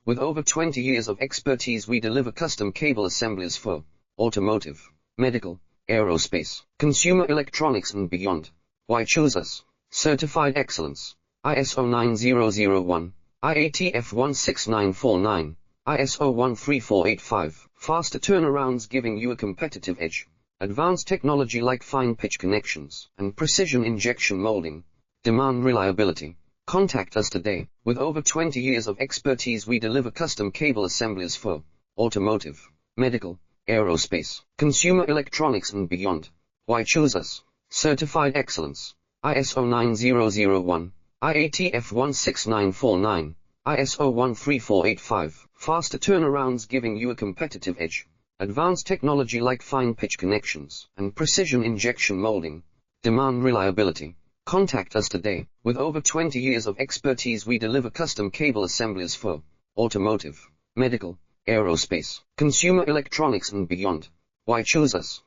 With over 20 years of expertise, we deliver custom cable assemblies for automotive, medical, aerospace, consumer electronics and beyond. Why choose us? Certified excellence. ISO 9001, IATF 16949, ISO 13485. Faster turnarounds giving you a competitive edge. Advanced technology like fine pitch connections and precision injection molding. Demand reliability. Contact us today. With over 20 years of expertise, we deliver custom cable assemblies for automotive, medical, aerospace, consumer electronics and beyond. Why choose us? Certified excellence. ISO 9001, IATF 16949, ISO 13485. Faster turnarounds giving you a competitive edge. Advanced technology like fine pitch connections and precision injection molding. Demand reliability. Contact us today. With over 20 years of expertise, we deliver custom cable assemblies for automotive, medical, aerospace, consumer electronics and beyond. Why choose us?